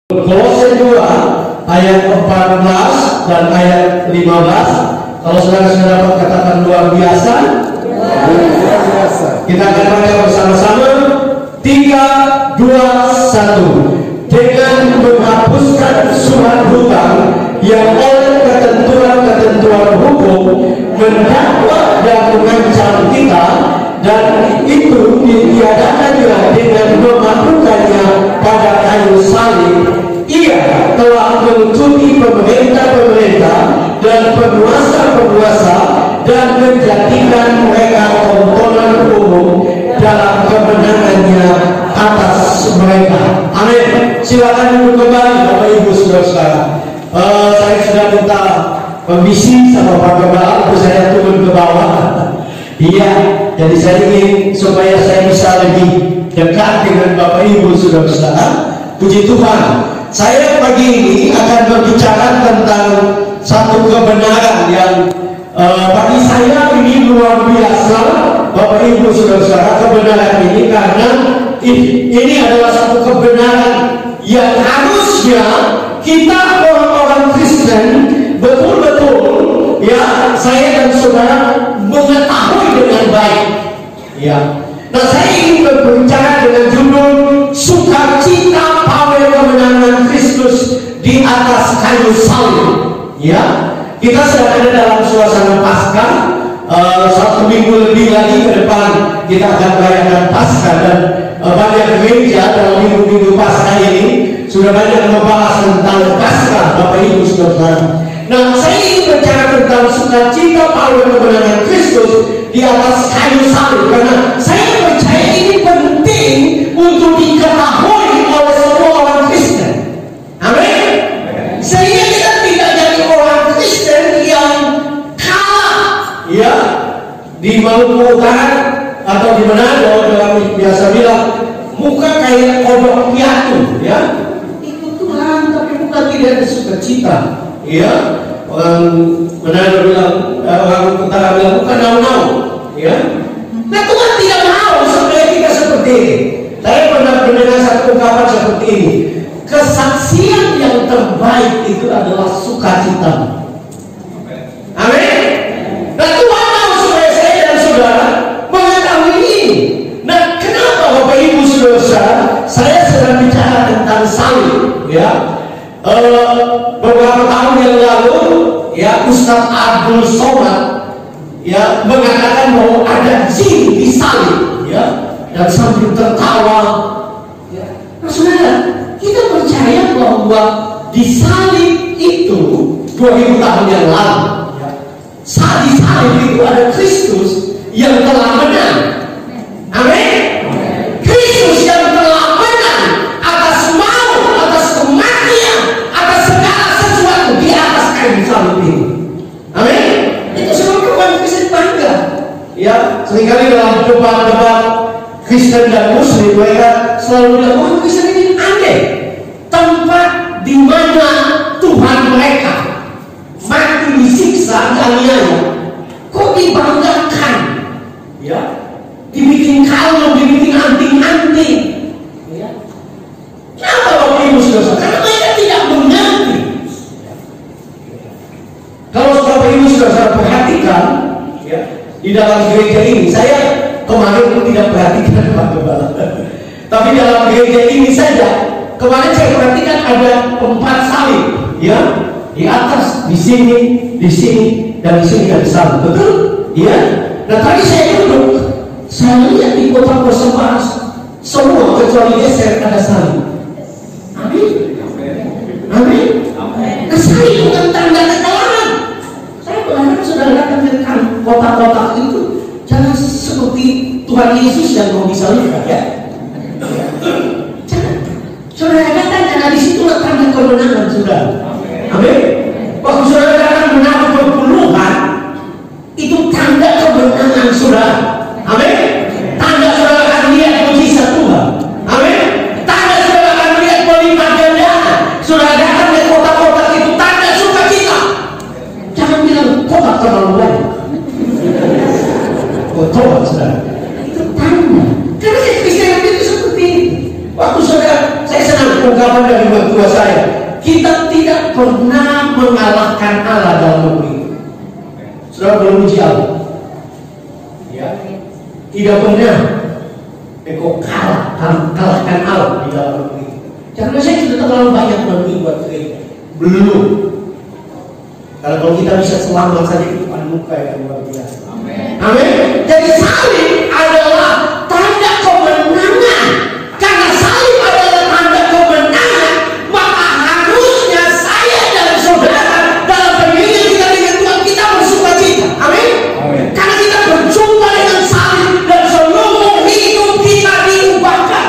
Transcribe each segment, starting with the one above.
Kolose 2 ayat 14 dan ayat 15. Kalau saudara sudah dapat katakan luar biasa. Kita akan baca bersama-sama. 3, 2, 1. Dengan menghapuskan surat hutang yang oleh ketentuan-ketentuan hukum mendakwa dan mengancam kita, dan itu ditiadakannya dengan memaklumkannya pada kayu salib. Ia telah mengikuti pemerintah-pemerintah dan penguasa-penguasa dan menjadikan mereka tontonan umum dalam kemenangannya atas mereka. Amin. Silakan duduk kembali Bapak Ibu Saudara. Saya sudah minta permisi sama Pak Gembala untuk saya turun ke bawah. Iya, jadi saya ingin supaya saya bisa lebih dekat dengan Bapak Ibu Saudara. Puji Tuhan. Saya pagi ini akan berbicara tentang satu kebenaran yang bagi saya ini luar biasa, Bapak Ibu Saudara, kebenaran ini, karena ini adalah satu kebenaran yang harusnya kita orang-orang Kristen betul-betul, ya, saya dan saudara mengetahui dengan baik. Ya. Nah, saya ingin berbicara dengan judul sukacita pawai kemenangan Kristus di atas kayu salib. Ya, kita sedang ada dalam suasana Paskah. 1 minggu lebih lagi ke depan kita akan merayakan Paskah, dan banyak gereja dalam minggu-minggu Paskah ini sudah banyak membahas tentang Paskah, Bapak Ibu Saudara. Nah, saya ingin bicara tentang sukacita pawai kemenangan Kristus di atas kayu salib, karena saya percaya ini penting untuk diketahui oleh semua orang Kristen. Amin. Sehingga kita tidak jadi orang Kristen yang kalah, ya, di Maluku Utara atau di Manado, dalam biasa bilang muka kayak kodok piatu, ya. Itu Tuhan, tapi bukan tidak ada sukacita. Ya, orang Manado bilang, orang Utara bilang bukan nau-nau, ya. Nah, Tuhan tidak mau supaya kita seperti ini. Saya pernah mendengar satu ungkapan seperti ini: kesaksian yang terbaik itu adalah sukacita. Amin. Nah, Tuhan mau supaya saya dan saudara mengetahui ini. Nah, kenapa Bapak Ibu Saudara, saya sedang bicara tentang salib, ya. Beberapa tahun yang lalu, ya, Ustadz Abdul Somad, ya, mengatakan bahwa ada jin di salib, ya, dan sambil tertawa, ya. Nah, saudara, kita percaya bahwa di salib itu 2000 tahun yang lalu, ya, saat di salib itu ada Kristus yang telah menang. Amin. Kristus yang telah menang atas maut, atas kematian, atas segala sesuatu di atas kayu salib ini. Amin. Itu semua kepada Kristen bangga. Ya, seringkali dalam debat-debat Kristen dan Muslim mereka selalu bilang, oh, Kristen ini aneh. Tempat di mana Tuhan mereka mati disiksa, dianiaya, kok dibanggakan? Ya, dibikin kalung, dibikin anting-anting. Ya. Kenapa Bapak Ibu Saudara? Karena mereka tidak mengerti. Kalau Bapak Ibu Saudara perhatikan, ya, di dalam gereja ini, saya kemarin pun tidak perhatikan Pak Gembala, tapi dalam gereja ini saja kemarin saya perhatikan ada 4 salib, ya, di atas, di sini, dan di sini ada salib, betul? Ya. Nah, tadi saya duduk, saya lihat di kota persembahan semua kecuali geser ada salib. Amin. Amin. Nah, salib bukan tanda kekalahan. Saya berharap saudara akan menekan kotak-kotak itu jangan seperti Tuhan Yesus yang mau disalibkan, ya. Jangan. Saudara katakan karena di situ tanda kemenangan, saudara. Amin. Waktu saudara akan menang perpuluhan, itu tanda kemenangan saudara. Amin. Tanda saudara akan lihat mujizat Tuhan. Amin. Tanda saudara akan lihat pelipat gandaan. Saudara datang ke kotak-kotak itu tanda sukacita. Jangan bilang kotak terlalu banyak. Kotak, saudara. Itu tanda. Karena saya Kristen itu seperti ini. Waktu saudara, saya senang ungkapan dari mertua saya. kita tidak pernah mengalahkan Allah dalam negeri. Saudara belum uji Allah? Ya, tidak pernah. Engkau kalahkan Allah di dalam negeri. Karena saya sudah terlalu banyak buat gereja. Belum. Kalau kita bisa selamat saja itu muka yang luar biasa. Amin. Amin. Jadi salib adalah tanda kemenangan. Karena salib adalah tanda kemenangan, maka harusnya saya dan saudara dalam pemilihan kita dengan Tuhan kita bersuka cita. Amin. Amin. Karena kita berjumpa dengan salib dan seluruh hidup kita diubahkan.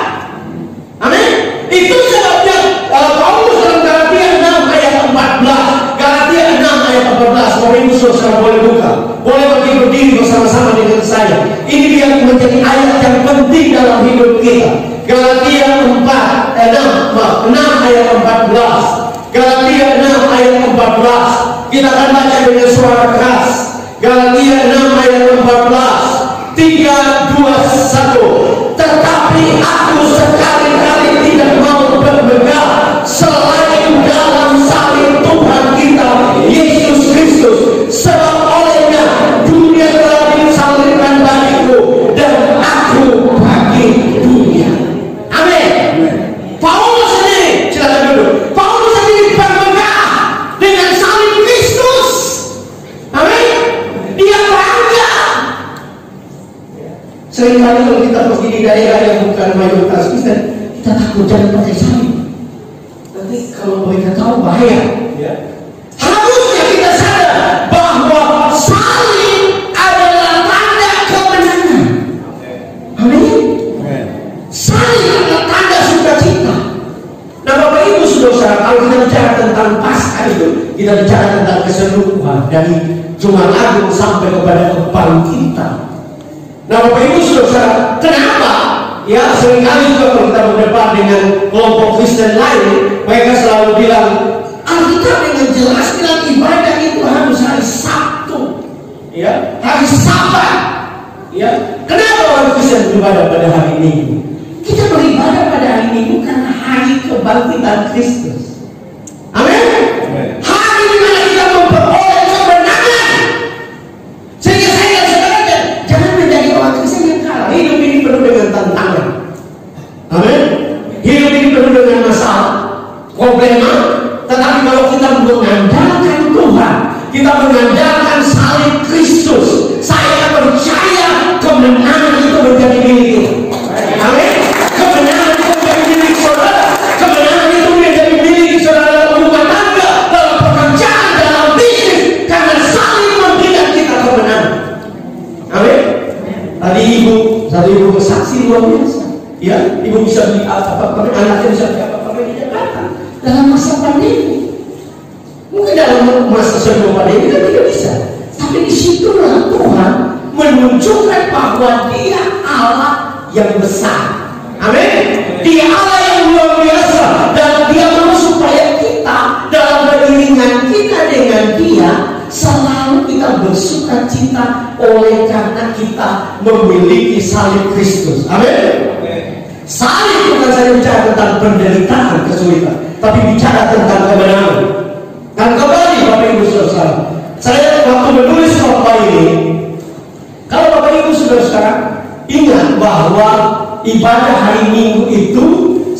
Amin. Itu sebabnya Paulus dalam Galatia 6 ayat 14. Galatia 6 ayat 14. Bapak Ibu saudara boleh buka. Boleh bagi berdiri bersama-sama dengan saya. Ini dia menjadi ayat yang penting dalam hidup kita. Galatia 6 ayat 14. Galatia 6 ayat 14. Kita akan baca dengan suara keras. Galatia 6 ayat 14. 3, 2, 1. Tetapi aku sekali-kali tidak mau bermegah selain dalam salib Tuhan kita Yesus Kristus, sebab olehnya dunia telah disalibkan bagiku dan aku bagi dunia. Amin. Paulus sendiri, silakan duduk. Paulus sendiri bermegah dengan salib Kristus. Amin. Dia bangga. Seringkali kalau kita pergi di daerah yang bukan mayoritas Kristen, kita takut jangan pakai salib. Nanti kalau mereka tahu bahaya. Ya. Harusnya kita sadar bahwa salib adalah tanda kemenangan. Amin. Salib adalah tanda sukacita. Nah, Bapak Ibu saudara, kalau kita bicara tentang Paskah itu, kita bicara tentang keseluruhan dari Jumat Agung sampai kepada kebangkitan. Nah, Bapak Ibu saudara, kenapa? Ya, seringkali juga kalau kita berdebat dengan kelompok Kristen lain, mereka selalu bilang, Alkitab dengan jelas bilang ibadah itu harus hari Sabtu, ya, hari Sabat, ya. Kenapa orang Kristen beribadah pada hari Minggu? Kita beribadah pada hari Minggu karena hari kebangkitan Kristus. Amin. Hari di mana kita memperoleh kemenangan. Sehingga saya dan saudara jangan menjadi orang Kristen yang kalah. Hidup ini penuh dengan tantangan. Amin. Hidup ini penuh dengan masalah, problema. Tetapi kalau kita mengandalkan Tuhan, kita mengandalkan salib Kristus, saya percaya kemenangan itu menjadi milik kita. Amin. Kemenangan itu menjadi milik saudara. Kemenangan itu menjadi milik saudara dalam rumah tangga, dalam pekerjaan, dalam bisnis. Karena salib memberikan kita kemenangan. Amin. Tadi satu ibu bersaksi luar biasa. Ya, ibu bisa beli apa-apa, anaknya bisa beli apa-apa di Jakarta. Dalam masa pandemi, mungkin dalam masa sebelum pandemi kita tidak bisa. Tapi disitulah Tuhan menunjukkan bahwa Dia Allah yang besar. Amin. Dia Allah yang luar biasa dan Dia mau supaya kita dalam beriringan kita dengan Dia selalu kita bersuka cita oleh karena kita memiliki salib Kristus. Amin. Salib bukan saja bicara tentang penderitaan, kesulitan, tapi bicara tentang kemenangan. Dan kembali Bapak Ibu saudara, saya waktu menulis khotbah ini, kalau Bapak Ibu saudara ingat bahwa ibadah hari Minggu itu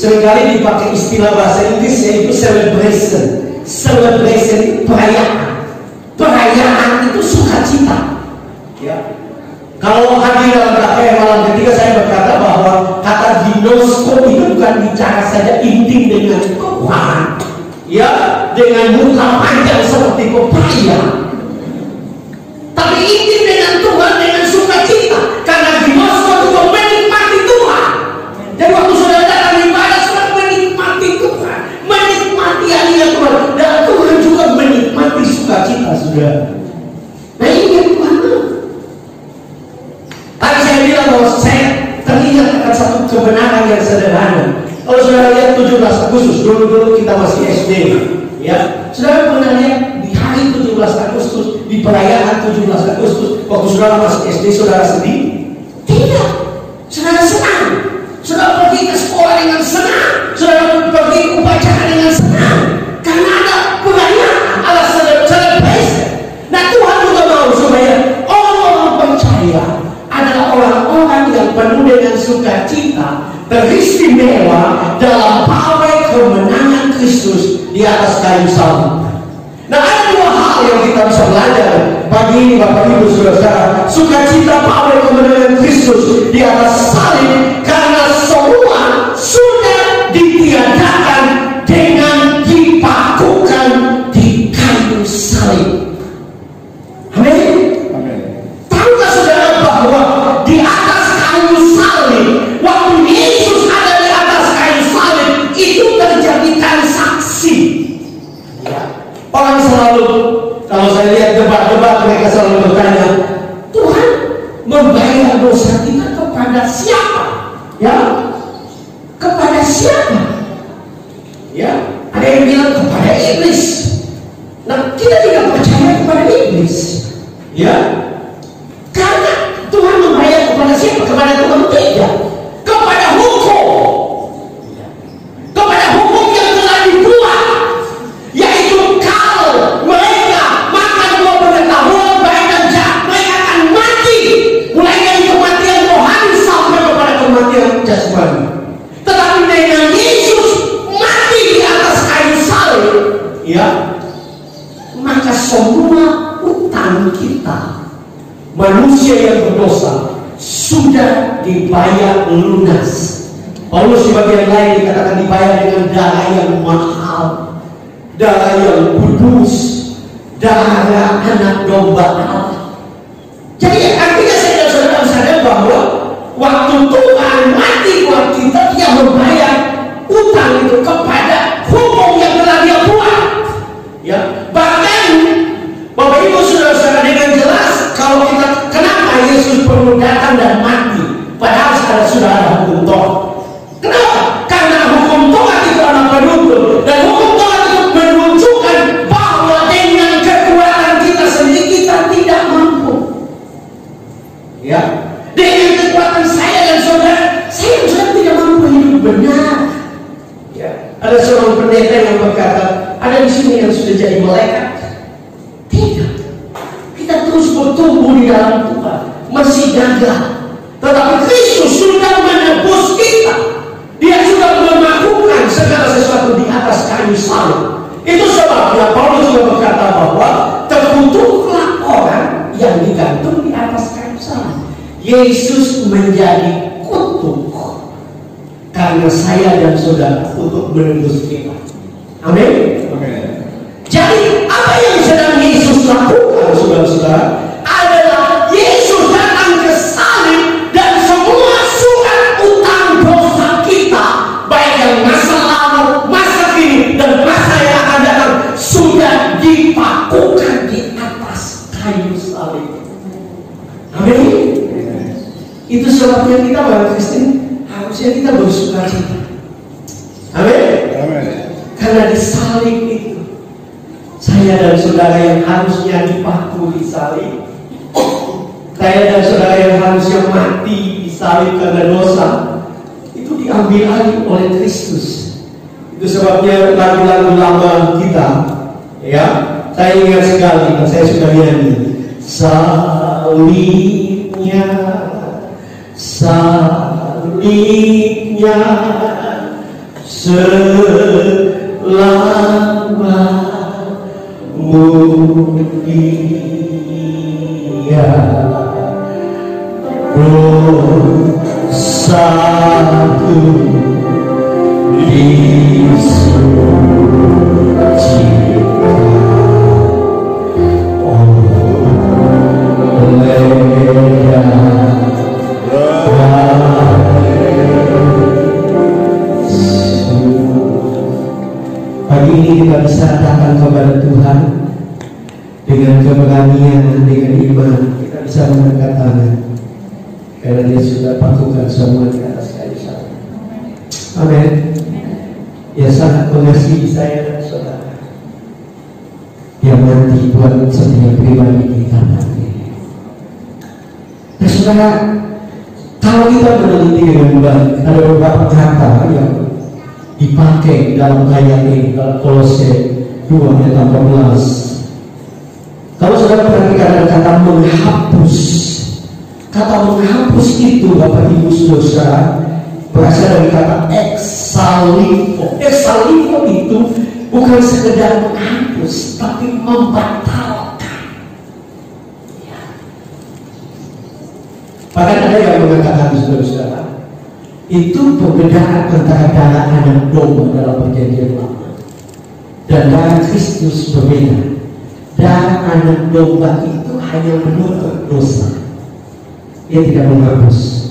seringkali dipakai istilah bahasa Inggris yaitu celebration. Celebration itu perayaan. Perayaan itu sukacita. Ya. Kalau hadir dalam KKR malam ketiga, saya berkata bahwa kata ginosko itu bukan bicara saja intim dengan Tuhan, ya, dengan muka panjang seperti pepaya, tapi intim dengan Tuhan dengan sukacita. Karena ginosko itu menikmati Tuhan. Jadi waktu saudara datang ibadah, saudara menikmati Tuhan, menikmati hadirat Tuhan, dan Tuhan juga menikmati sukacita saudara. Nah, ini yang mana? Tadi saya bilang bahwa saya teringat akan satu kebenaran yang sederhana. Kalau saudara lihat 17 Agustus, dulu kita masih SD, ya. Saudara pernah lihat di hari 17 Agustus, di perayaan 17 Agustus, waktu saudara masih SD, saudara sedih? Tidak. Saudara senang. Saudara pergi ke sekolah dengan senang. Saudara pergi ke upacara dengan senang. Karena dalam pawai kemenangan Kristus di atas kayu salib. Nah, ada dua hal yang kita bisa belajar pagi ini, Bapak Ibu Saudara. Sukacita pawai kemenangan Kristus di atas salib karena semua sudah ditiadakan dengan dipakukan di kayu salib. Amin. Tahukah saudara bahwa di atas kayu salib, waktu Yesus ada di atas kayu salib, itu terjadi transaksi. Orang selalu, kalau saya lihat debat-debat, mereka selalu bertanya, Tuhan membayar dosa kita kepada siapa? Ya, kepada siapa? Ya, ada yang bilang kepada iblis. Nah, kita tidak percaya kepada iblis. Ya, karena Tuhan membayar kepada siapa? Kepada Tuhan tidak. Kepada hukum. Kepada hukum yang telah dibuat, yaitu kalau mereka makan buah pengetahuan baik dan jahat, mereka akan mati, mulai dari kematian rohani sampai kepada kematian jasmani. Tetapi dengan Yesus mati di atas kayu salib, ya, maka semua utang kita, manusia yang berdosa, sudah dibayar lunas. Paulus di bagian lain dikatakan dibayar dengan darah yang mahal, darah yang kudus, darah anak domba Allah. Jadi artinya saya dan saudara sadar bahwa waktu Tuhan mati buat kita, Dia membayar utang itu kepada hukum yang telah Dia buat. Ya, bahkan Bapak Ibu Saudara-saudara, dengan jelas kalau kita, kenapa Yesus perlu datang dan mati padahal sudah ada hukum Taurat? Kenapa? Karena hukum Taurat itu adalah penuntut, dan hukum Taurat itu menunjukkan bahwa dengan kekuatan kita sendiri kita tidak mampu. Ya, dengan kekuatan saya dan saudara tidak mampu hidup benar. Ya, ada seorang pendeta yang berkata, ada di sini yang sudah jadi malaikat. Tidak, kita terus bertumbuh di dalam Tuhan, masih gagah. Tetapi Kristus sudah menebus kita. Dia sudah melakukan segala sesuatu di atas kayu salib. Itu sebabnya Paulus juga berkata bahwa terkutuklah orang yang digantung di atas kayu salib. Yesus menjadi kutuk karena saya dan saudara untuk menebus kita. Amin. Jadi apa yang sedang Yesus lakukan, saudara-saudara, adalah Yesus datang ke salib dan semua surat utang dosa kita, baik yang masa lalu, masa kini, dan masa yang akan datang, sudah dipakukan di atas kayu salib. Amin. Itu sebabnya kita orang Kristen harusnya kita bersukacita. Amin. Karena di salib itu, saya dan saudara yang harusnya dipaku di salib, saya dan saudara yang harusnya mati di salib karena dosa, itu diambil alih oleh Kristus. Itu sebabnya lagu-lagu lama kita, ya, saya ingat sekali, saya suka nyanyi, salibnya, salibnya, selama dia dosaku Pagi ini kita bisa datang kepada Tuhan dengan keberanian, dengan iman. Kita bisa mengangkat tangan karena Dia sudah pakukan semua di atas kayu salib. Amin. Dia sangat mengasihi saya dan saudara. Dia mati buat setiap pribadi kita nanti. Nah, saudara, kalau kita meneliti dengan baik, ada beberapa kata yang dipakai dalam ayat ini, dalam Kolose 2 ayat 18. Kalau saudara perhatikan kata menghapus, kata menghapus itu, Bapak Ibu Saudara, berasal dari kata exsalifo. Exsalifo itu bukan sekedar menghapus, tapi membatalkan. Ya. Bahkan ada yang mengatakan, saudara-saudara, itu perbedaan antara darah anak domba dalam perjanjian lama dan darah Kristus berbeda. Darah anak domba itu hanya menutup dosa, dia tidak menghapus.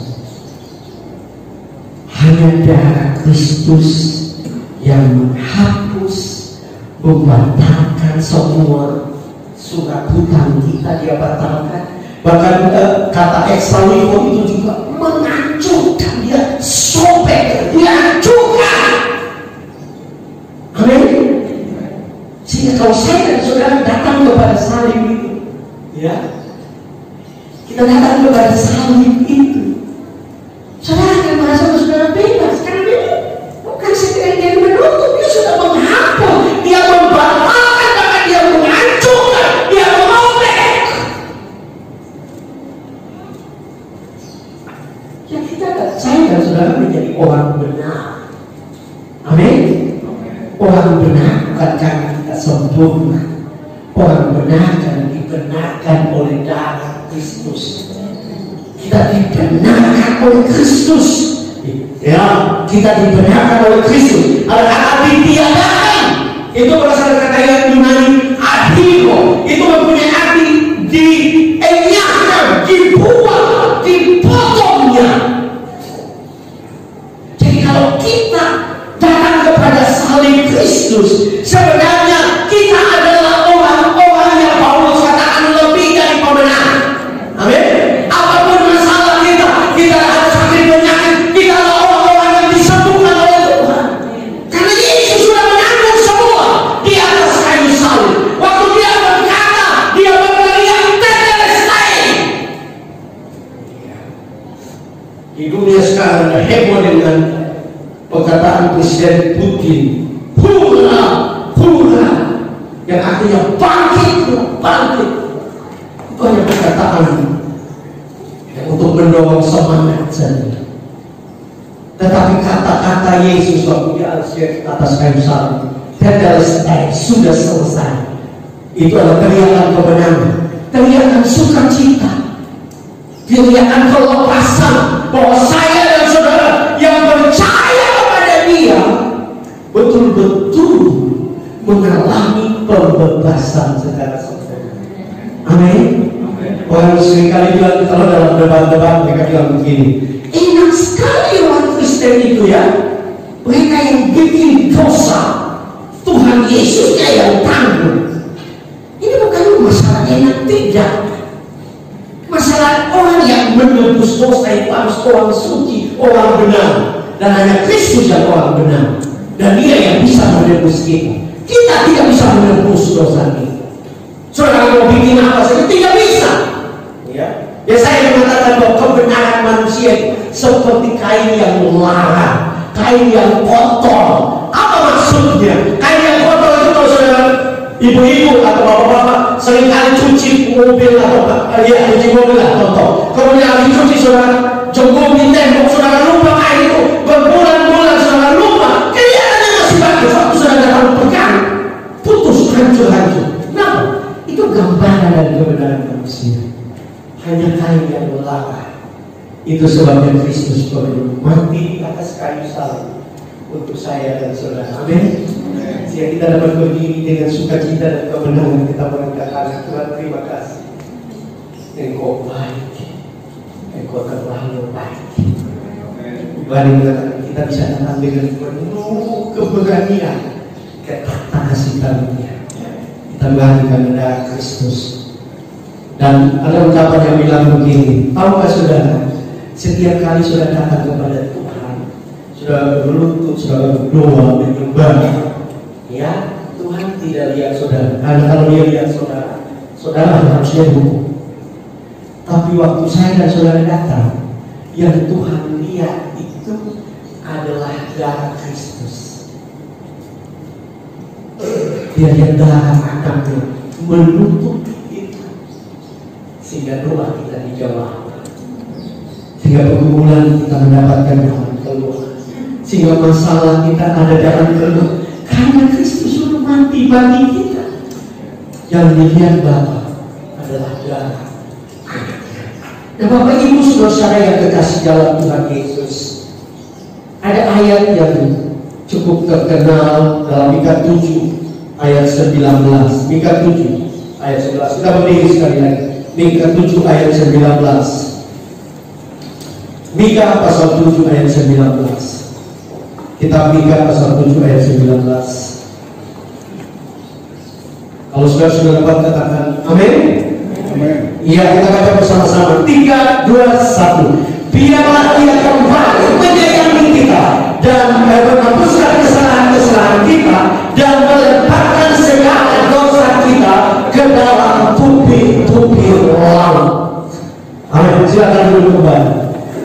Hanya darah Kristus yang menghapus, membatalkan semua surat hutang kita, dia batalkan. Bahkan kata exsalifo itu juga menghancurkan, dia sobek, dia hancurkan. Amin. Sehingga kalau saya dan saudara datang kepada salib itu, ya, kita datang kepada salib itu, saudara akan merasa saudara bebas, karena dia bukan sekedar dia menutup, dia sudah menghapus, dia membatalkan, bahkan dia menghancurkan, dia merobek. Ya kita, saya dan saudara menjadi orang benar. Amin. Orang benar bukan karena kita sempurna. Orang benar karena dibenarkan oleh darah Kristus. Kita dibenarkan oleh Kristus. Ya, kita dibenarkan oleh Kristus. Ada kata ditiadakan. Itu berasal dari kata yang Yunani adhigo. Itu mempunyai arti dienyahkan, dibuang, dipotongnya. Jadi kalau kita datang kepada salib Kristus, sebenarnya kita adalah orang-orang yang Paulus katakan lebih dari pemenang. Amin. Apapun masalah kita, kita ada sakit penyakit, kita adalah orang-orang yang disembuhkan oleh Tuhan. Karena Yesus sudah menanggung semua di atas kayu salib. Waktu dia berkata, dia berteriak tetelestai. Di dunia sekarang ada heboh dengan perkataan Presiden Putin, pura, yang artinya bangkit. Itu hanya perkataan yang untuk mendorong semangat saja. Tetapi kata-kata Yesus waktu dia di atas kayu salib, tetelestai, sudah selesai. Itu adalah teriakan kemenangan, teriakan sukacita, teriakan kelepasan bahwa saya dan saudara yang percaya kepada Dia betul-betul mengalami pembebasan secara sempurna. Amin. Orang seringkali bilang, kalau dalam debat-debat mereka bilang begini, enak sekali orang Kristen itu ya, mereka yang bikin dosa, Tuhan Yesusnya yang tanggung. Ini bukan masalah enak, tidak. Masalah orang yang menebus dosa itu harus orang suci, orang benar, dan hanya Kristus yang orang benar, dan Dia yang bisa menebus kita. Kita tidak bisa menebus dosa kita. Saudara mau bikin apa saja tidak bisa. Ya saya mengatakan bahwa kebenaran manusia itu seperti kain yang melarang, kain yang kotor. Apa maksudnya? Kain yang kotor itu kalau saudara ibu-ibu atau bapak-bapak seringkali cuci mobil atau cuci mobil atau kemudian habis cuci saudara jemur di tembok, saudara lupa kain itu berbulan-bulan, saudara lupa, kelihatannya masih bagus. Waktu saudara datang pegang, putus, hancur-hancur. Kenapa? Itu gambaran dari kebenaran manusia. Hanya kain yang melarang. Itu sebabnya Kristus perlu mati di atas kayu salib untuk saya dan saudara. Amin. Sehingga kita dapat berdiri dengan sukacita dan kemenangan kita mengatakan, Tuhan terima kasih. Engkau baik, Engkau terlalu baik. Mari kita bisa datang dengan penuh keberanian ke takhta kasih karunia. Kita menghargai darah Kristus. Dan ada ungkapan yang bilang begini, tahukah saudara, setiap kali saudara datang kepada Tuhan, sudah berlutut, sudah berdoa, menyembah, ya Tuhan tidak lihat saudara. Karena kalau Dia lihat saudara, saudara harusnya hukum. Tapi waktu saya dan saudara datang, yang Tuhan lihat itu adalah darah Kristus. Dia lihat darah anaknya menutup itu, sehingga doa kita dijawab, sehingga pergumulan kita mendapatkan jalan keluar. sehingga masalah kita ada dalam keluh. Karena Kristus sudah mati bagi kita. Yang dilihat Bapa adalah darah. Nah, Bapak Ibu saudara yang kekasih dalam Tuhan Yesus, ada ayat yang cukup terkenal dalam Mika 7 ayat 19. Mika 7 ayat 11. Kita berdiri sekali lagi. Mika 7 ayat 19. Mika pasal 7 ayat 19. Kitab Mika pasal 7 ayat 19. Kalau sudah dapat katakan amin. Iya, kita baca bersama-sama. 3, 2, 1. Biarlah Ia kembali menyayangi kita dan menghapuskan kesalahan-kesalahan kita dan melemparkan segala dosa kita ke dalam tubi-tubi laut. Amin. Silakan duduk kembali.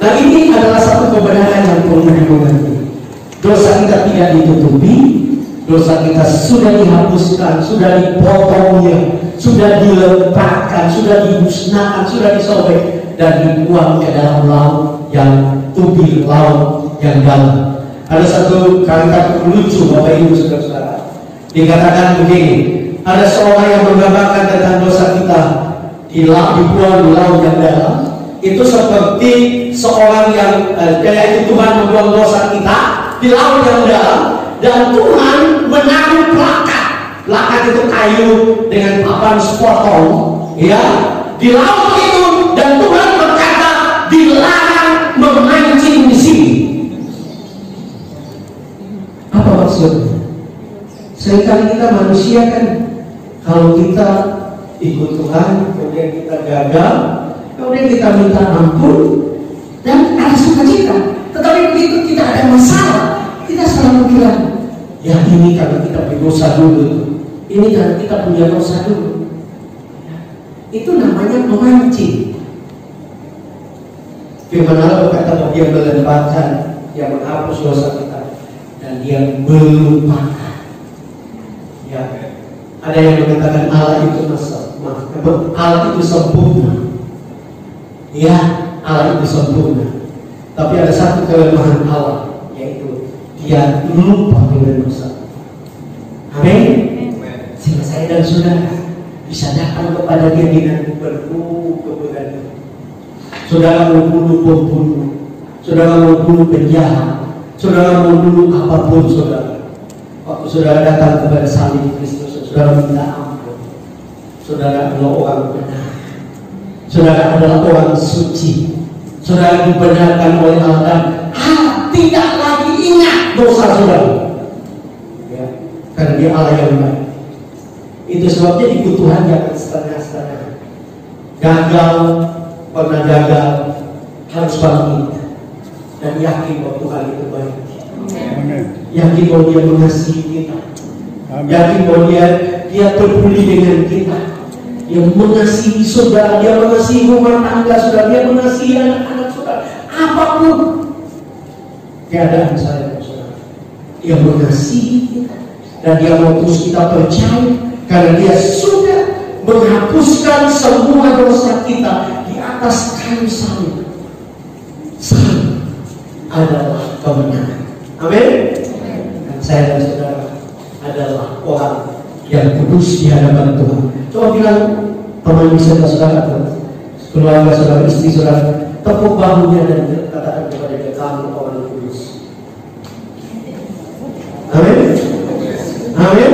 Nah, ini adalah satu kebenaran yang perlu dimengerti. Dosa kita tidak ditutupi, dosa kita sudah dihapuskan, sudah dipotongnya, sudah dilemparkan, sudah dimusnahkan, sudah disobek dan dibuang ke dalam laut yang tubi, laut yang dalam. Ada satu kalimat lucu Bapak Ibu saudara-saudara. Dikatakan begini, ada seorang yang menggambarkan tentang dosa kita dibuang di laut yang dalam. Itu seperti seorang yang yaitu Tuhan membuang dosa kita di laut yang dalam dan Tuhan menaruh plakat. Plakat itu kayu dengan papan sepotong, ya, di laut itu, dan Tuhan berkata dilarang memancing di sini. Apa maksudnya? Seringkali kita manusia kan, kalau kita ikut Tuhan, kemudian kita gagal, kemudian kita minta ampun dan ada sukacita. Tetapi begitu kita ada masalah, kita selalu bilang, ya ini karena kita berdosa dulu, ini karena kita punya dosa dulu. Itu namanya memancing. Firman Allah berkata bahwa Dia melemparkan, Dia menghapus dosa kita, dan Dia melupakan. Ya, ada yang mengatakan Allah itu Allah itu sempurna. Ya, Allah itu sempurna. Tapi ada satu kelemahan Allah, yaitu Dia lupa dengan dosa. Amin. Sehingga saya dan saudara bisa datang kepada Dia dengan penuh keberanian. Saudara mau bunuh pembunuh, saudara mau bunuh penjahat, saudara mau bunuh apapun saudara. Waktu saudara datang kepada salib Kristus, saudara minta ampun. Saudara adalah orang benar. Saudara adalah orang suci. Saudara dibenarkan oleh Allah dan tidak lagi ingat dosa saudara. Ya, karena Dia Allah yang baik. Itu sebabnya ikut Tuhan jangan setengah-setengah. Gagal, pernah gagal, harus bangkit dan yakin bahwa Tuhan itu baik. Amen. Yakin bahwa Dia mengasihi kita. Amen. Yakin bahwa Dia peduli dengan kita. Dia mengasihi saudara, Dia mengasihi rumah tangga saudara, Dia mengasihi anak-anak saudara. Apapun keadaan saya dan saudara, Dia mengasihi kita dan Dia mau terus kita percaya karena Dia sudah menghapuskan semua dosa kita di atas kayu salib. Salib adalah kemenangan. Amin. Dan saya dan saudara adalah orang yang kudus di hadapan Tuhan. Coba bilang teman saudara, keluarga saudara, istri saudara, tepuk bahunya dan katakan kepada dia, kamu orang kudus. Amin. Amin.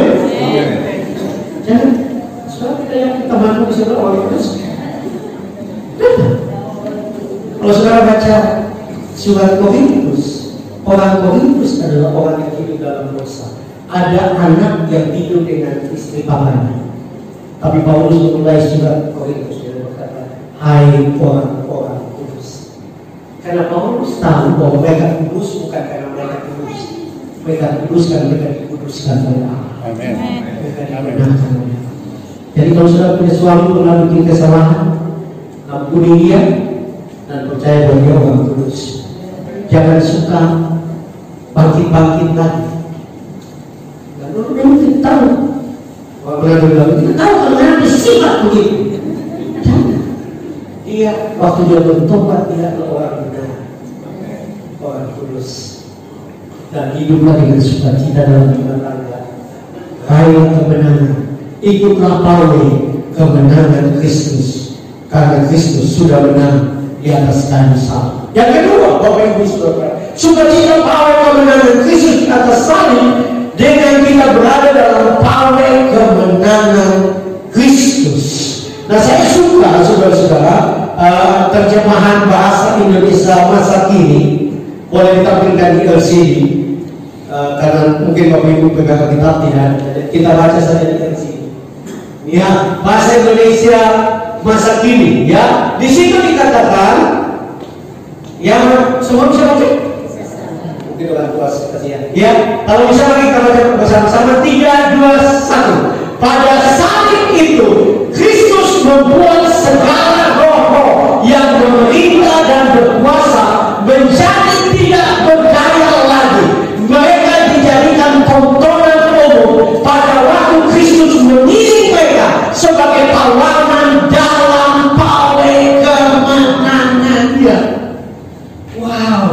Jangan saudara kita yang temanmu di saudara orang kudus. Kalau saudara baca surat Korintus, orang Korintus adalah orang yang hidup dalam dosa. Ada anak yang tidur dengan istri pamannya. Tapi Paulus memulai surat Korintus dengan berkata, hai orang-orang kudus. Karena Paulus tahu bahwa mereka kudus bukan karena mereka kudus. Mereka kudus karena mereka dikuduskan oleh Allah. Amin. Mereka dibenarkan oleh Allah. Jadi kalau sudah punya suami pernah bikin kesalahan, ampuni dia dan percaya bahwa dia orang kudus. Jangan suka bangkit-bangkit lagi. Dan kita tahu, orang pernah bilang, kita tahu kalau ada sifat begitu. Dia waktu dia bertobat, dia adalah orang benar, orang kudus. dan hiduplah dengan sukacita dalam iman Anda. Raih kemenangan, ikutlah pawai kemenangan Kristus, karena Kristus sudah menang di atas kayu salib. Yang kedua, Bapak Ibu Saudara, sukacita pawai kemenangan Kristus di atas salib dengan kita berada dalam pawai kemenangan Kristus. Nah, saya suka saudara-saudara terjemahan bahasa Indonesia masa kini, boleh ditampilkan di LCD, karena mungkin Bapak Ibu pegang kitab tidak, kita baca saja di LCD. Ya, bahasa Indonesia masa kini. Ya, di situ dikatakan, yang semua bisa baca? Mungkin orang tua kasihan. Ya, kalau bisa lagi kita baca bersama-sama. 3, 2, 1. Pada salib itu Kristus membuat segala roh-roh yang memerintah dan berkuasa menjadi tidak berdaya lagi. Mereka dijadikan tontonan umum pada waktu Kristus mengirim mereka sebagai tawanan dalam pawai kemenangannya. Wow,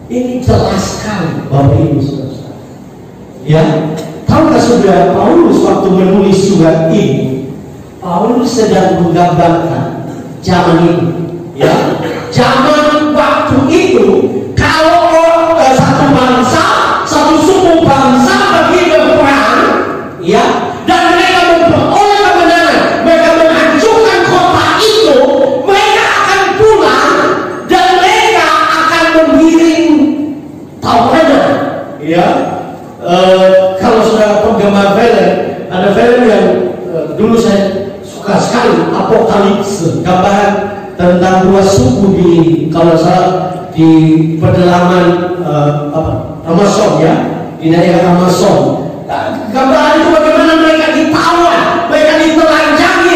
ini jelas sekali Bapak Ibu Saudara. Ya, tahukah saudara, Paulus waktu menulis surat ini, Paulus sedang menggambarkan zaman ini. Ya, zaman waktu itu, kalau satu bangsa, satu suku bangsa pergi berperang, ya, dan mereka memperoleh kemenangan, mereka menghancurkan kota itu, mereka akan pulang dan mereka akan mengirim tawanan. Ya, kalau saudara penggemar film, ada film yang dulu saya suka sekali, Apokalipse, gambaran tentang dua suku di, kalau salah, di pedalaman Amazon, ya, di daerah Amazon. Gambaran itu bagaimana mereka ditawan, mereka ditelanjangi,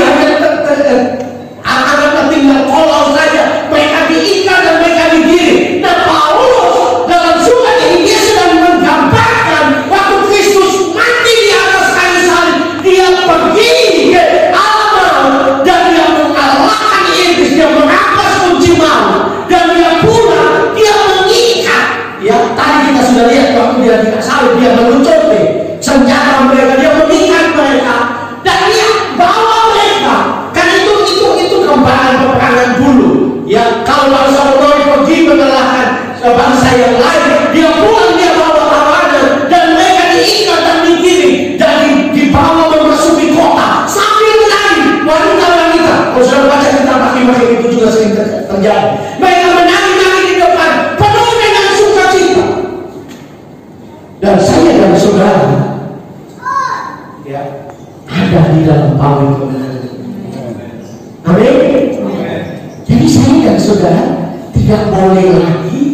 anak-anak tinggal kolong saja, mereka diikat dan mereka digiring. Nah, Paulus dalam surat ini dia sedang menggambarkan waktu Kristus mati di atas kayu salib, dia pergi ke alam dan dia mengalahkan iblis, dia merampas kunci maut, dan dia pulang, dia mengikat. Ya, tadi kita sudah lihat waktu dia di salib, dia melucuti senjata mereka, dia mengikat mereka, dan dia bawa mereka. Kan itu gambaran peperangan dulu. Ya, kalau bangsa Romawi pergi mengalahkan bangsa yang lain, dia pulang, dia bawa tawanan, dan mereka diikat dan digiring dan dibawa memasuki kota sambil menari wanita-wanita. Kalau sudah baca kita makin itu juga sering terjadi. Mereka menari-nari di depan penuh dengan sukacita. Dan saya dan saudara, ya, ada di dalam pawai kemenangan. Amin. Jadi saya dan saudara tidak boleh lagi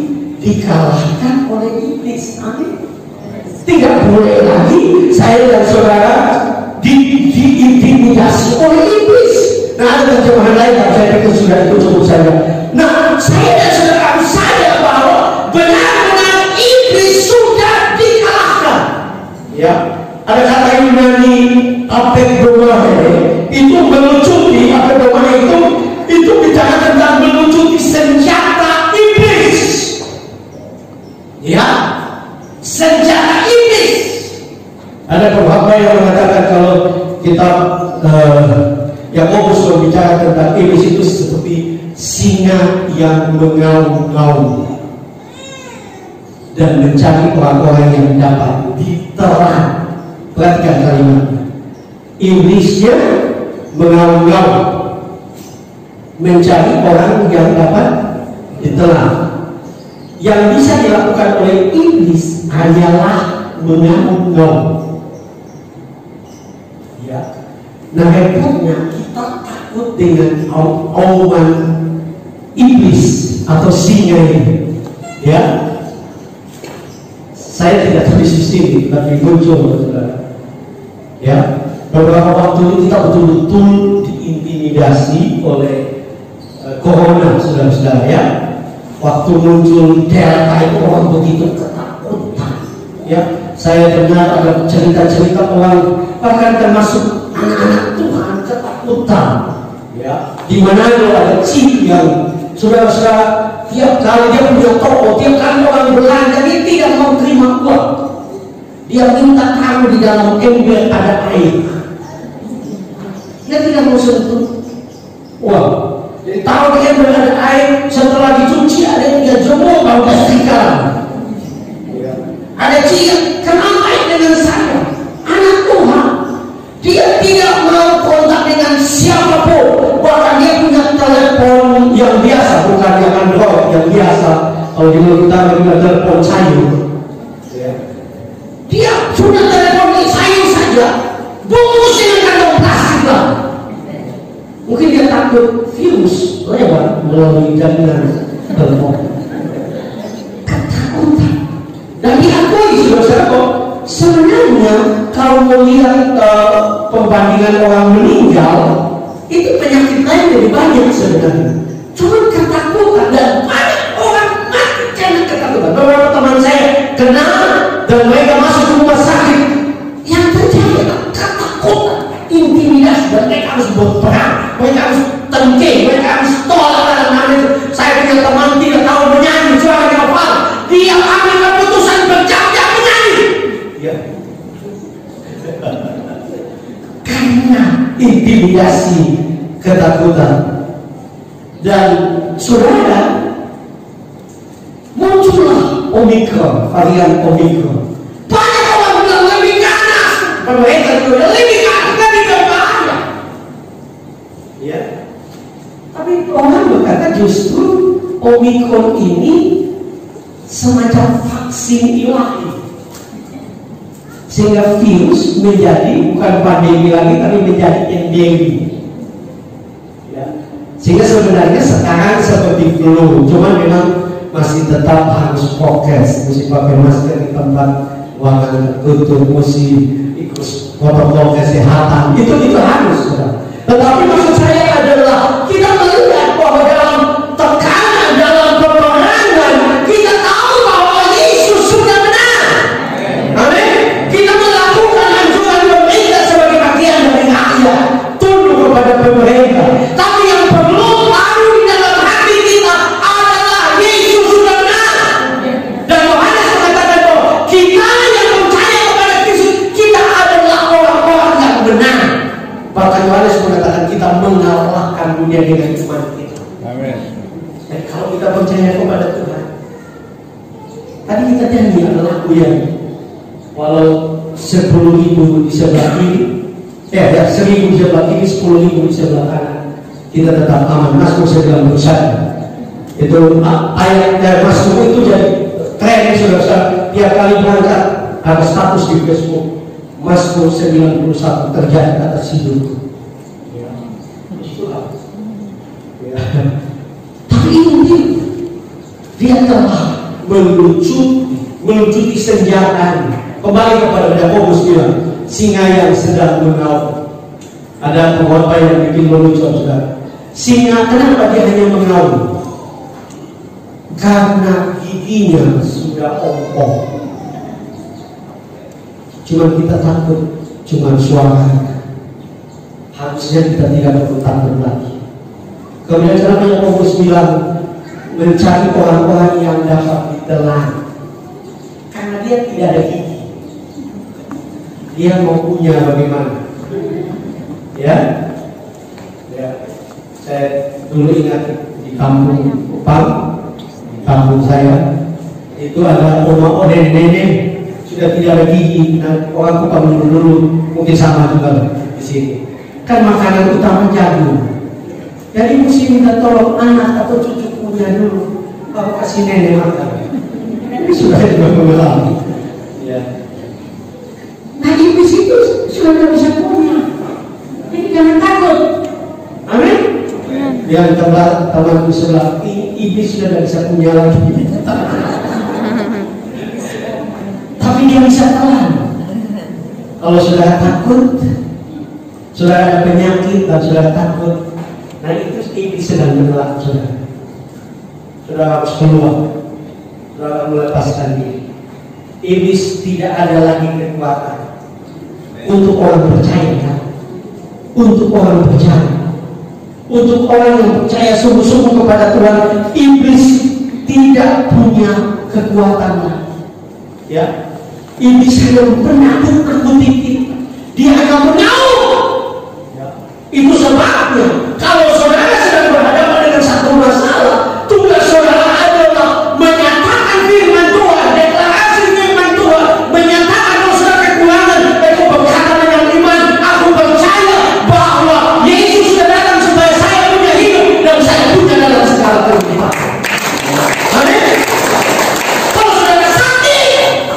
dikalahkan oleh iblis. Amin. Tidak boleh lagi saya dan saudara diintimidasi oleh iblis. Nah, ada terjemahan lain yang saya pikir sudah itu cukup saja. Nah, saya dan saudara harus sadar bahwa benar-benar iblis sudah dikalahkan. Ya, ada kata Yunani apegomai, itu melucuti, apegomai itu bicara tentang melucuti senjata iblis. Ya, senjata iblis. Ada beberapa yang mengatakan kalau kitab Yakobus berbicara tentang iblis itu seperti singa yang mengaum-ngaum dan mencari orang-orang yang dapat ditelan. Perhatikan kalimatnya. Iblisnya mengaum-ngaum, mencari orang yang dapat ditelan. Yang bisa dilakukan oleh iblis hanyalah mengaum-ngaum. Ya. Nah, repotnya kita takut dengan auman iblis atau singa ini. Ya. Saya tidak tulis di sini, tapi muncul, saudara. Ya, beberapa waktu ini kita betul-betul diintimidasi oleh corona, saudara-saudara, ya. Waktu muncul Delta itu orang begitu ketakutan. Ya, saya dengar ada cerita-cerita orang, bahkan termasuk anak-anak Tuhan ketakutan. Ya, di mana ada chip yang saudara-saudara tiap kali dia punya toko, tiap kali orang belanja, dia tidak mau terima uang. Dia minta taruh di dalam ember ada air. Dia tidak mau sentuh uang. Jadi taruh di ember ada air, setelah dicuci ada yang dia jemur baru dia setrikakan. Ada dia, kenapa dengan saya? Anak Tuhan. Dia tidak mau kontak dengan siapapun. Bahkan dia punya telepon yang biasa, bukan yang Android, yang biasa. Kalau di kita punya telepon sayur. Dia punya telepon sayur saja, bungkus dengan kantong plastik lah. Mungkin dia takut virus lewat melalui jaringan telepon. Ketakutan. Dan diakui saudara-saudara, sebenarnya kalau melihat pembandingan orang meninggal, itu penyakit lain lebih banyak sebenarnya. Cuma ketakutan, dan banyak orang mati karena ketakutan. Beberapa teman saya kena dan mereka masuk ke rumah sakit. Yang terjadi adalah ketakutan, intimidasi, dan mereka harus berperang, mereka harus tengking, mereka harus tolak dan lain-lain. Saya punya teman tidak tahu menyanyi, suaranya apa? Dia ambil keputusan berjam-jam menyanyi. Ya. Karena intimidasi, ketakutan. Dan saudara, muncullah Omikron, varian Omikron. Banyak orang bilang lebih ganas, mereka juga lebih ganas, lebih berbahaya. Ya. Tapi orang berkata justru Omikron ini semacam vaksin ilahi, sehingga virus menjadi bukan pandemi lagi, tapi menjadi endemi. Ya. Sehingga sebenarnya sekarang seperti flu, cuman memang masih tetap harus prokes, mesti pakai masker di tempat ruangan tertutup, mesti ikut protokol kesehatan, itu harus. Tetapi maksud saya adalah kita melihat bahwa dalam tekanan, dalam peperangan, kita tahu bahwa Yesus sudah menang. Amin. Kita melakukan anjuran pemerintah sebagai bagian dari rakyat, tunduk kepada pemerintah. Tapi yang perlu baru di dalam hati kita adalah Yesus sudah menang. Dan Yohanes mengatakan bahwa kita yang percaya kepada Kristus, kita adalah orang-orang yang benar. Bahkan Yohanes mengatakan kita mengalahkan dunia dengan iman kita. Amin. Dan kalau kita percaya kepada Tuhan, tadi kita nyanyi adalah lagu yang walau 10.000 di sebelah kiri, 1.000 di sebelah kiri, 10.000 di sebelah kanan, kita tetap aman. Mazmur 91 itu ayat Mazmur itu jadi tren saudara. Tiap kali berangkat ada status di Facebook, Mazmur 91 terjadi atas hidupku. Tapi ini dia telah melucuti senjatanya. Kembali kepada Yakobus bilang, singa yang sedang mengaum. Ada pengkhotbah yang bikin melucu, saudara. Singa, kenapa dia hanya mengaum? Karena giginya sudah ompong. Cuma kita takut, cuma suara. Harusnya kita tidak perlu takut lagi. Kemudian kenapa Yakobus bilang mencari orang-orang yang dapat ditelan? Karena dia tidak ada gigi. Dia mau punya bagaimana? Ya, saya dulu ingat di kampung Kupang, di kampung saya itu ada oma nenek sudah tidak ada gigi. Nah, orang Kupang dulu mungkin sama juga di sini. Kan makanan utama jagung. Jadi mesti minta tolong anak atau cucu punya dulu, baru kasih nenek makan. Ini sudah juga mengalami. Ya. Nah, iblis itu sudah tidak bisa punya. Jadi jangan takut. Amin. Yang temanku sebelah, iblis sudah tidak bisa punya lagi. Tapi dia bisa telan. Kalau sudah takut, sudah ada penyakit dan sudah takut, nah itu iblis sedang menolak saudara. Saudara harus keluar. Saudara melepaskan diri. Iblis tidak ada lagi kekuatan untuk orang percaya, untuk orang percaya, untuk orang yang percaya sungguh-sungguh kepada Tuhan. Iblis tidak punya kekuatan lagi. Ya, iblis yang menakut-nakuti kita. Dia akan menyaut. Ya. Itu sebabnya kalau saudara sedang berhadapan dengan satu masalah, tugas saudara adalah menyatakan firman Tuhan, deklarasi firman Tuhan, menyatakan kalau saudara kekurangan, aku berkata dengan iman, aku percaya bahwa Yesus sudah datang supaya saya punya hidup dan saya punya dalam segala kehidupan. Amin. Kalau saudara sakit,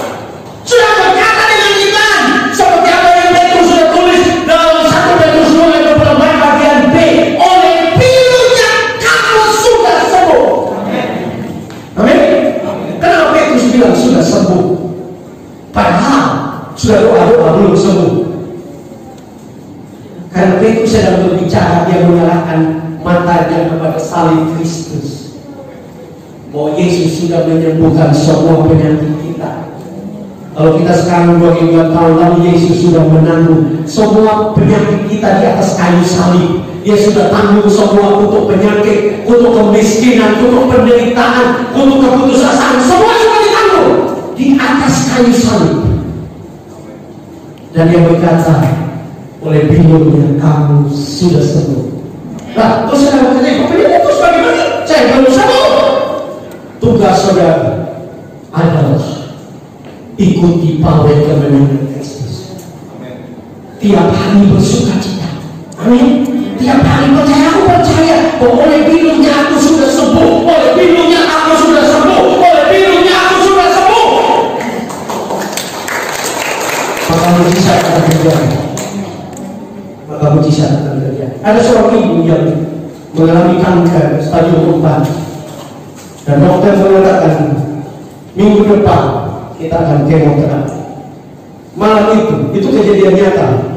sudah berkata dengan iman, seperti apa yang Petrus sudah tulis dalam 1 Petrus 2 ayat 24 bagian B, oleh pilunya kamu sudah sembuh. Amin. Kenapa Petrus bilang sudah sembuh? Padahal sudah doa-doa belum sembuh. Karena Petrus sedang berbicara, dia mengarahkan matanya kepada salib Kristus. Bahwa Yesus sudah menyembuhkan semua penyakit kita. Kalau kita sekarang 22 tahun lalu, Yesus sudah menanggung semua penyakit kita di atas kayu salib. Dia sudah tanggung semua untuk penyakit, untuk kemiskinan, untuk penderitaan, untuk keputusasaan. Semua sudah ditanggung di atas kayu salib. Dan dia berkata, oleh pilurnya kamu sudah sembuh. Nah, terus saya berkata, terus bagaimana? Saya belum sembuh. Tugas saudara adalah ikuti pawai kemenangan Kristus. Tiap hari bersuka cita. Amin. Tiap hari percaya, aku percaya bahwa oleh pilurnya aku sudah sembuh, oleh pilurnya aku sudah sembuh, oleh pilurnya aku sudah sembuh. Maka mujizat akan terjadi. Maka mujizat akan terjadi. Ada seorang ibu yang mengalami kanker stadium 4. Dan dokter mengatakan minggu depan kita akan kemoterapi. Malam itu kejadian nyata.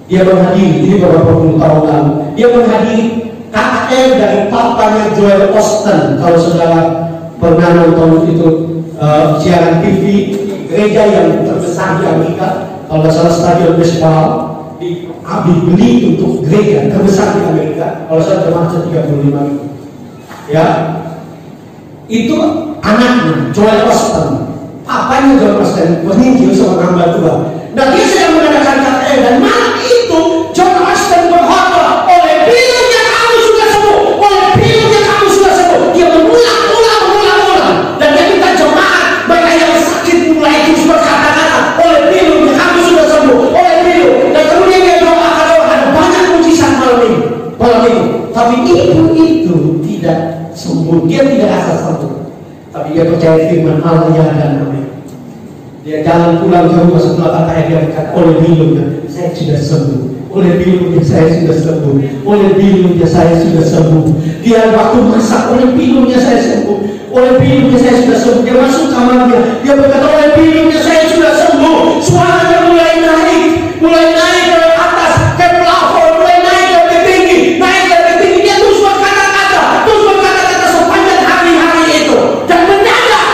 Dia menghadiri, ini beberapa puluh tahun lalu, dia menghadiri KKR dari papanya Joel Osteen. Kalau saudara pernah nonton itu siaran TV, gereja yang terbesar di Amerika, kalau nggak salah stadion baseball dibeli untuk gereja terbesar di Amerika. Kalau saya termasuk 35.000. Ya. Itu anaknya Joel Osteen, papanya Joel Osteen menginjil seorang hamba Tuhan. Dan dia sedang mengadakan KKR, dan malam itu Joel Osteen berkhotbah, oleh pilurnya kamu sudah sembuh, oleh pilurnya kamu sudah sembuh. Dia mengulang. Dan dia minta jemaat mereka yang sakit mulai terus berkata-kata, oleh pilurnya kamu sudah sembuh, oleh pilur. Dan kemudian dia doakan banyak mujizat malam itu. Tapi ibu itu tidak sembuh, dia tidak rasa sembuh, tapi dia percaya firman Allah ya dan amin. Dia jalan pulang ke rumah setelah kata dia berkata, oleh pilurnya saya sudah sembuh, oleh pilurnya saya sudah sembuh, oleh pilurnya saya sudah sembuh. Dia waktu masak, oleh pilurnya saya sembuh, oleh pilurnya saya sudah sembuh. Dia masuk kamarnya, dia berkata, oleh pilurnya saya sudah sembuh. Suaranya mulai naik ke atas, ke plafon, mulai naik ke lebih tinggi. Dia terus berkata-kata sepanjang hari-hari itu. Dan mendadak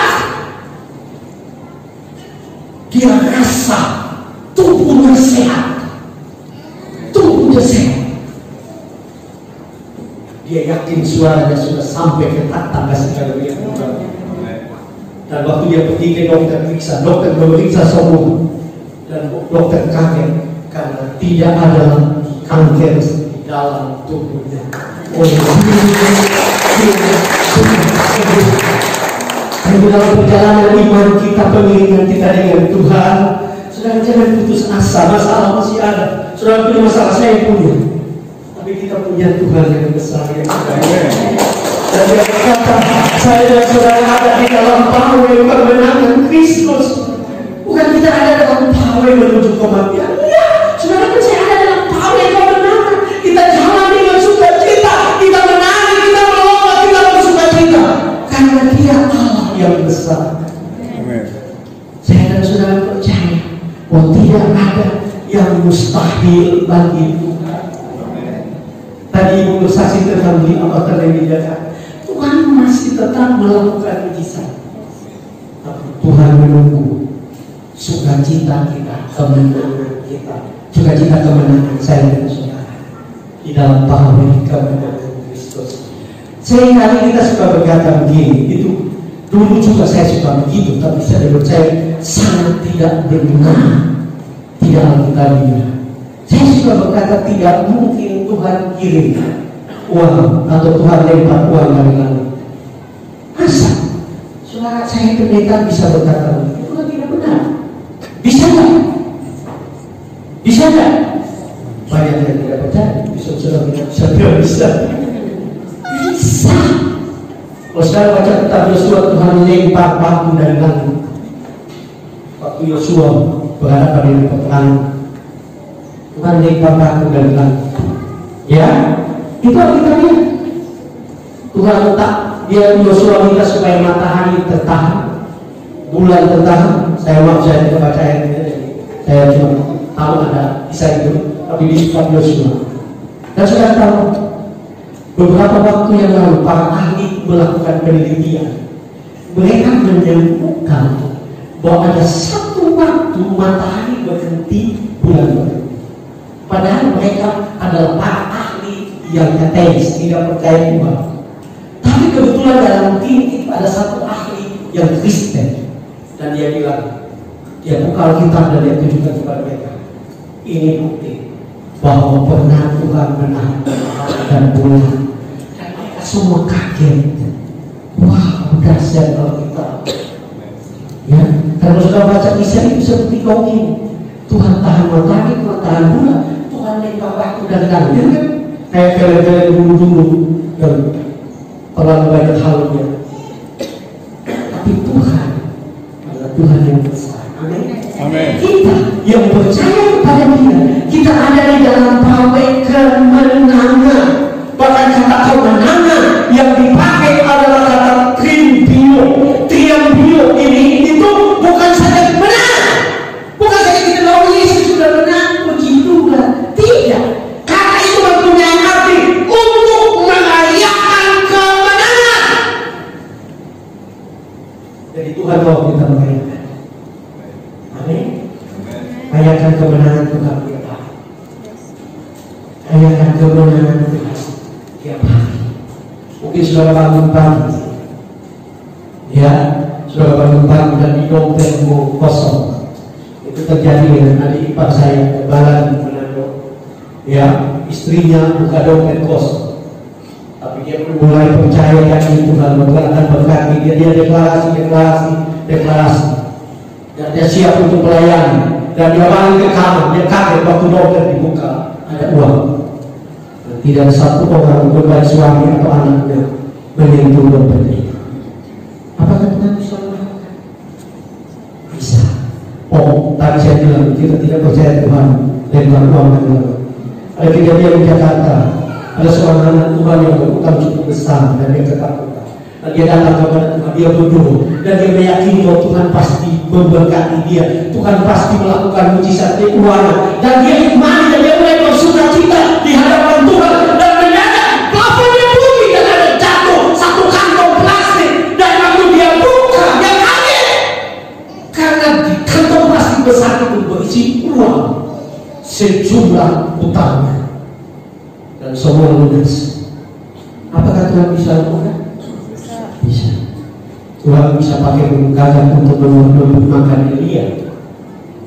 dia rasa tubuhnya sehat. Dia yakin suaranya sudah sampai ke tangga segala dia. Dan waktu dia pergi ke dokter memeriksa semua, dan dokter kaget karena tidak ada kanker di dalam tubuhnya. Dan dalam perjalanan iman kita, pengiringan kita dengan Tuhan, saudara jangan putus asa. Masalah masih ada. Saudara punya masalah, saya punya. Tapi kita punya Tuhan yang besar yang kaya. Dan dia berkata, saya dan saudara ada di dalam pawai kemenangan Kristus. Bukan kita ada dalam pawai menuju kematian. Ya, saudara percaya ada dalam pawai kemenangan. Kita jalan dengan sukacita, kita menari, kita melomba, kita bersukacita. Karena Dia Allah yang besar. Amen. Saya dan saudara percaya bahwa tidak ada yang mustahil bagi Tuhan. Tadi ibu bersaksi tentang di apa yang dijaga. Tuhan masih tetap melakukan mujizat. Tapi Tuhan menunggu sukacita kita, kemenangan kita, sukacita kemenangan saya dan saudara di dalam pawai kemenangan Kristus. Seringkali kita suka berkata begini, itu dulu juga saya suka begitu, tapi saya percaya sangat tidak benar, tidak alkitabiah. Saya suka berkata tidak mungkin Tuhan kirim uang atau Tuhan lempar uang dari langit. Masa? Saudara saya pendeta bisa berkata itu kan tidak benar. Bisa nggak? Bisa nggak? Banyak yang tidak percaya. Bisa. Bisa. Kalau saudara baca kitab Yosua, Tuhan lempar batu dari langit. Waktu Yosua berhadapan dengan peperangan, Tuhan lempar batu dari langit. Ya, itu alkitabiah. Tuhan letak, dia Yosua minta supaya matahari tertahan, bulan tertahan. Saya tidak baca ini, saya cuma tahu ada kisah itu, tapi di kitab Yosua. Dan sudah tahu, beberapa waktu yang lalu para ahli melakukan penelitian. Mereka menemukan bahwa ada satu waktu matahari berhenti, bulan berhenti. Padahal mereka adalah para ahli yang ateis, tidak percaya Tuhan. Tapi kebetulan dalam tim itu ada satu ahli yang Kristen, dan dia bilang, dia buka Alkitab dan dia tunjukkan kepada mereka, ini bukti bahwa pernah Tuhan menahan dan bulan. Dan mereka semua kaget. Wah, dahsyat Alkitab. Ya, kalau sudah baca kisah itu seperti dongeng. Tuhan tahan matahari, Tuhan tahan bulan, Tuhan lempar waktu dan langit. Kayak film-film dulu-dulu yang terlalu banyak halnya. Tapi Tuhan adalah Tuhan yang besar. Amin. Kita yang percaya kepada Dia, kita ada di dalam pawai kemenangan. Bahkan kata kemenangan yang dipakai adalah kata triumpio. Ini itu bukan saja benar, bukan saja kita tahu Yesus sudah menang, puji Tuhan. Tidak, karena itu mempunyai arti untuk merayakan kemenangan. Jadi Tuhan mau kita merayakan. Amin. Rayakan kemenangan Tuhan tiap hari. Rayakan kemenangan Tuhan tiap hari. Mungkin sudah bangun pagi, ya, sudah bangun pagi dan di dompetmu kosong. Itu terjadi dengan adik ipar saya, Balan di Manado. Ya, istrinya buka dompet kosong, tapi dia mulai percaya yakin Tuhan akan berkati dia deklarasi. Dan dia siap untuk melayani. Dan dia balik ke kamar, dia kaget waktu dompet dibuka, ada uang. Dan tidak satu orang pun baik suami atau anaknya menyentuh dompet itu. Apakah Tuhan bisa melakukan? Bisa. Oh, tadi saya bilang kita tidak percaya Tuhan lempar uang dan uang. Ada kejadian di Jakarta, ada seorang anak Tuhan yang berutang cukup besar dan dia ketakutan. Dan dia datang kepada Tuhan, dia berdoa dan dia meyakini bahwa Tuhan pasti memberkati dia, Tuhan pasti melakukan mujizat keuangan, dan dia imani dan dia mulai bersukacita di hadapan Tuhan. Dan mendadak plafonnya bunyi dan ada jatuh satu kantong plastik, dan waktu dia buka dia kaget karena di kantong plastik besar itu berisi uang sejumlah utangnya dan semua lunas. Apakah Tuhan bisa lakukan? Bisa. Tuhan bisa pakai gunung gagak untuk makan Elia.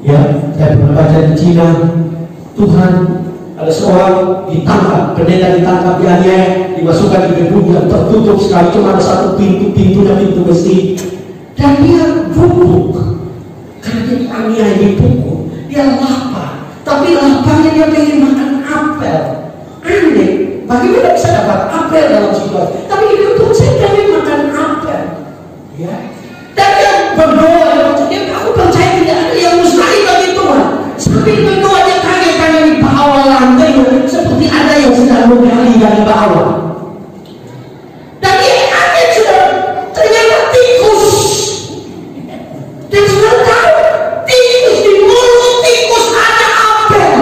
Ya, saya pernah baca di Cina, Tuhan ada seorang ditangkap, pendeta ditangkap, dianiaya, dimasukkan di gedung yang tertutup sekali, cuma ada satu pintunya pintu besi, dan dia bubuk karena dia dianiaya, dipukul, dia lapar, tapi laparnya dia pengen makan apel. Aneh, bagaimana bisa dapat apel dalam situasi? Tapi dia tuh saya pengen makan apel. Ya. Dan dia berdoa, dia aku percaya tidak ada yang mustahil bagi Tuhan. Sambil berdoa dia kaget karena di bawah lantai seperti ada yang sedang menggali dari bawah. Dan dia kaget sudah ternyata tikus. Dan sudah tahu tikus di mulut tikus ada apel.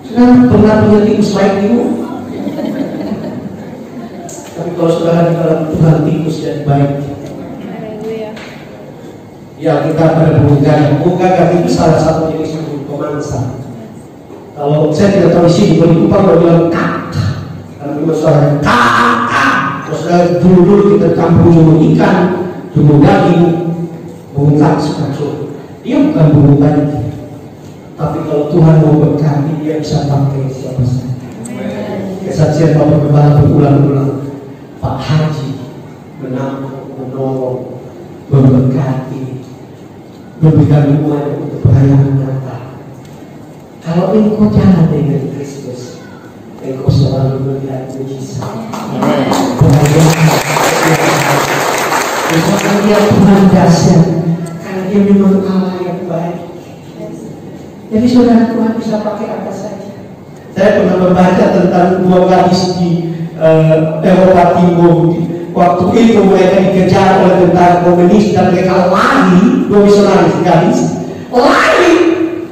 Sudah pernah punya tikus baik itu? Tapi kalau saudara di dalam Tuhan tikus dan baik, ya kita pada gagak itu salah satu jenis burung pemangsa. Kalau saya tidak tahu isi di upah kalau bilang kak, kalau suara kak, terus dulu kita kampung jumur ikan, jumur daging, bungkak suka. Dia bukan bungkak, tapi kalau Tuhan mau berkati, dia bisa pakai siapa saja. Kesaksian Bapak Gembala berulang-ulang, Pak Haji menampung, menolong, memberkati, memberikan uang untuk pelayanan Natal. Kalau engkau jalan dengan Kristus, engkau selalu melihat mujizat. Karena dia Tuhan dahsyat, karena dia memang Allah yang baik. Jadi saudara, Tuhan bisa pakai apa saja. Saya pernah membaca tentang dua gadis di Eropa Timur. Waktu itu mereka dikejar oleh tentara komunis dan mereka lari, dua misionaris gadis lari,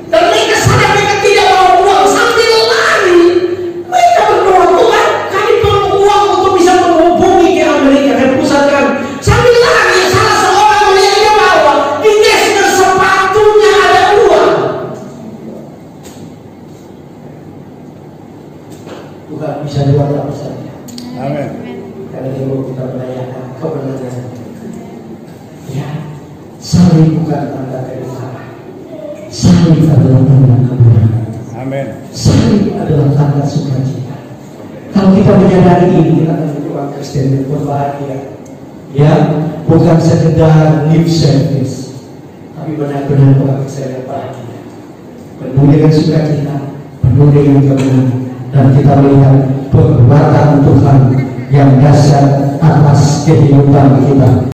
dan mereka sadar mereka tidak bawa uang. Sambil lari mereka berdoa, Tuhan kami perlu uang untuk bisa menghubungi ke Amerika dan pusat kami. Sambil lari salah seorang melihat dia bawa di gesper sepatunya ada uang. Tuhan bisa buat apa saja. Amin. Karena dia mau kita merayakan kemenangan. Ya, salib bukan tanda kebesaran. Salib adalah tanda kemenangan. Amin. Salib adalah tanda sukacita. Kalau kita menyadari ini, kita akan menjadi orang Kristen yang berbahagia. Ya, bukan sekedar lip service, tapi benar-benar orang Kristen yang bahagia. Penuh dengan sukacita, penuh dengan kemenangan, dan kita melihat perbuatan Tuhan yang dahsyat atas kehidupan kita.